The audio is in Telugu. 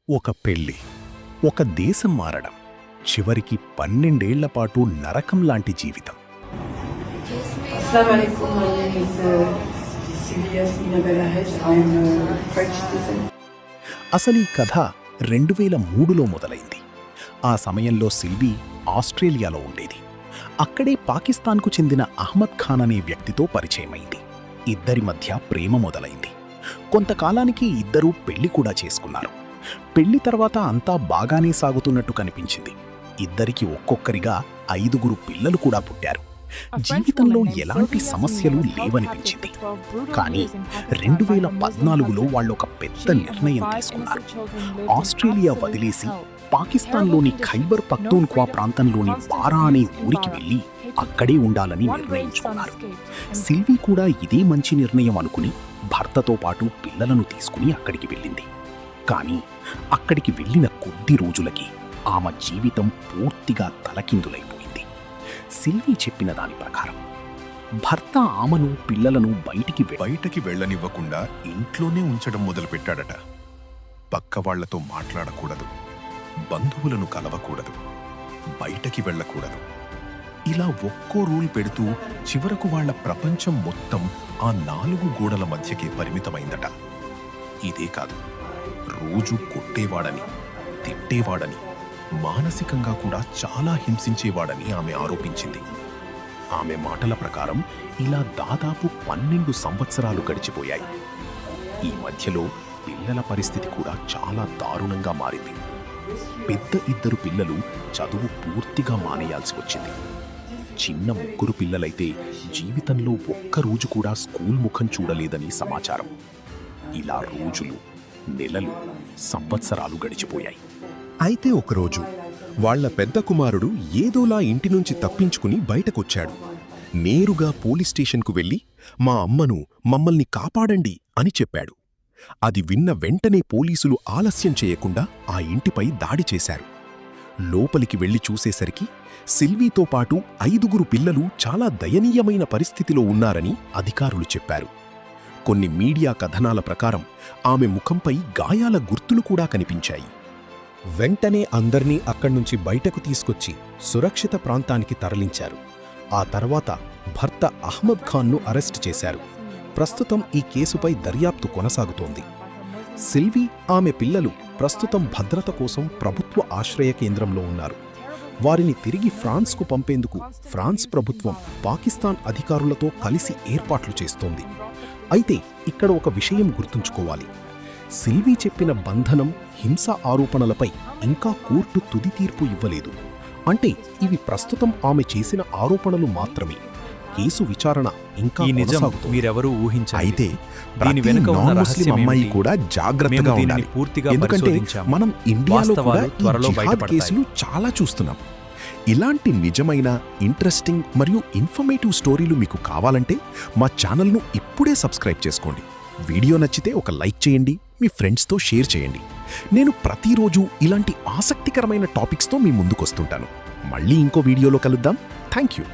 ఒక పెళ్లి, ఒక దేశం మారడం, చివరికి 12 ఏళ్ల పాటు నరకం లాంటి జీవితం. Assalamu alaikum. My name is Sylvia Sinabella Hedge. I am French citizen. అసలు ఈ కథ 2003లో మొదలైంది. ఆ సమయంలో సిల్వీ ఆస్ట్రేలియాలో ఉండేది. అక్కడే పాకిస్తాన్కు చెందిన అహ్మద్ ఖాన్ అనే వ్యక్తితో పరిచయమైంది. ఇద్దరి మధ్య ప్రేమ మొదలైంది. కొంతకాలానికి ఇద్దరూ పెళ్లి కూడా చేసుకున్నారు. పెళ్లి తర్వాత అంతా బాగానే సాగుతున్నట్టు కనిపించింది. ఇద్దరికి ఒక్కొక్కరిగా 5 పిల్లలు కూడా పుట్టారు. జీవితంలో ఎలాంటి సమస్యలు లేవనిపించింది. కానీ 2014లో వాళ్ళొక పెద్ద నిర్ణయం తీసుకున్నారు. ఆస్ట్రేలియా వదిలేసి పాకిస్తాన్లోని ఖైబర్ పఖ్తూన్ఖ్వా ప్రాంతంలోని బారా అనే ఊరికి వెళ్లి అక్కడే ఉండాలని నిర్ణయించుకున్నారు. సిల్వీ కూడా ఇదే మంచి నిర్ణయం అనుకుని భర్తతో పాటు పిల్లలను తీసుకుని అక్కడికి వెళ్ళింది. కానీ అక్కడికి వెళ్ళిన కొద్ది రోజులకి ఆమె జీవితం పూర్తిగా తలకిందులైపోయింది. సిల్వీ చెప్పిన దాని ప్రకారం భర్త ఆమెను పిల్లలను బయటికి వెళ్ళనివ్వకుండా ఇంట్లోనే ఉంచడం మొదలుపెట్టాడట. పక్క వాళ్లతో మాట్లాడకూడదు, బంధువులను కలవకూడదు, బయటకి వెళ్ళకూడదు. ఇలా ఒక్కో రూల్ పెడుతూ చివరకు వాళ్ల ప్రపంచం మొత్తం ఆ 4 గోడల మధ్యకే పరిమితమైందట. ఇదే కాదు, రోజు కొట్టేవాడని, తిట్టేవాడని, మానసికంగా కూడా చాలా హింసించేవాడని ఆమె ఆరోపించింది. ఆమె మాటల ప్రకారం ఇలా దాదాపు 12 సంవత్సరాలు గడిచిపోయాయి. ఈ మధ్యలో పిల్లల పరిస్థితి కూడా చాలా దారుణంగా మారింది. పెద్ద 2 పిల్లలు చదువు పూర్తిగా మానేయాల్సి వచ్చింది. చిన్న 3 పిల్లలైతే జీవితంలో ఒక్కరోజు కూడా స్కూల్ ముఖం చూడలేదని సమాచారం. ఇలా రోజులు, నెలలు, సంవత్సరాలు గడిచిపోయాయి. అయితే ఒకరోజు వాళ్ల పెద్ద కుమారుడు ఏదోలా ఇంటి నుంచి తప్పించుకుని బయటకొచ్చాడు. నేరుగా పోలీస్ స్టేషన్కు వెళ్లి మా అమ్మను, మమ్మల్ని కాపాడండి అని చెప్పాడు. అది విన్న వెంటనే పోలీసులు ఆలస్యం చేయకుండా ఆ ఇంటిపై దాడి చేశారు. లోపలికి వెళ్లి చూసేసరికి సిల్వీతో పాటు 5 పిల్లలు చాలా దయనీయమైన పరిస్థితిలో ఉన్నారని అధికారులు చెప్పారు. కొన్ని మీడియా కథనాల ప్రకారం ఆమె ముఖంపై గాయాల గుర్తులు కూడా కనిపించాయి. వెంటనే అందర్నీ అక్కడ్నుంచి బయటకు తీసుకొచ్చి సురక్షిత ప్రాంతానికి తరలించారు. ఆ తర్వాత భర్త అహ్మద్ ఖాన్ను అరెస్టు చేశారు. ప్రస్తుతం ఈ కేసుపై దర్యాప్తు కొనసాగుతోంది. సిల్వీ, ఆమె పిల్లలు ప్రస్తుతం భద్రత కోసం ప్రభుత్వ ఆశ్రయ కేంద్రంలో ఉన్నారు. వారిని తిరిగి ఫ్రాన్స్కు పంపేందుకు ఫ్రాన్స్ ప్రభుత్వం పాకిస్తాన్ అధికారులతో కలిసి ఏర్పాట్లు చేస్తోంది. అయితే ఇక్కడ ఒక విషయం గుర్తుంచుకోవాలి. సిల్వీ చెప్పిన బంధనం, హింస ఆరోపణలపై ఇంకా కోర్టు తుది తీర్పు ఇవ్వలేదు. అంటే ఇవి ప్రస్తుతం ఆమె చేసిన ఆరోపణలు మాత్రమే. కేసు విచారణ ఇంకా కొనసాగుతోంది. మీరెవరూ ఊహించలేదు. అయితే దీని ప్రతి వెనుక ఉన్న నాన్ రహస్యం ముస్లిం అమ్మాయి ఏమిటి? కూడా జాగ్రత్తగా మేము దీనిని ఉండాలి. పూర్తిగా ఎందుకంటే పరిశోధించాము. మనం ఇండియాలో కూడా వాస్తవాలు ఈ త్వరలో జిహాద్ బయటపడతాయి. కేసులు చాలా చూస్తున్నాం. ఇలాంటి నిజమైన, ఇంట్రెస్టింగ్ మరియు ఇన్ఫర్మేటివ్ స్టోరీలు మీకు కావాలంటే మా ఛానల్ను ఇప్పుడే సబ్స్క్రైబ్ చేసుకోండి. వీడియో నచ్చితే ఒక లైక్ చేయండి, మీ ఫ్రెండ్స్తో షేర్ చేయండి. నేను ప్రతిరోజు ఇలాంటి ఆసక్తికరమైన టాపిక్స్తో మీ ముందుకొస్తుంటాను. మళ్ళీ ఇంకో వీడియోలో కలుద్దాం. Thank you.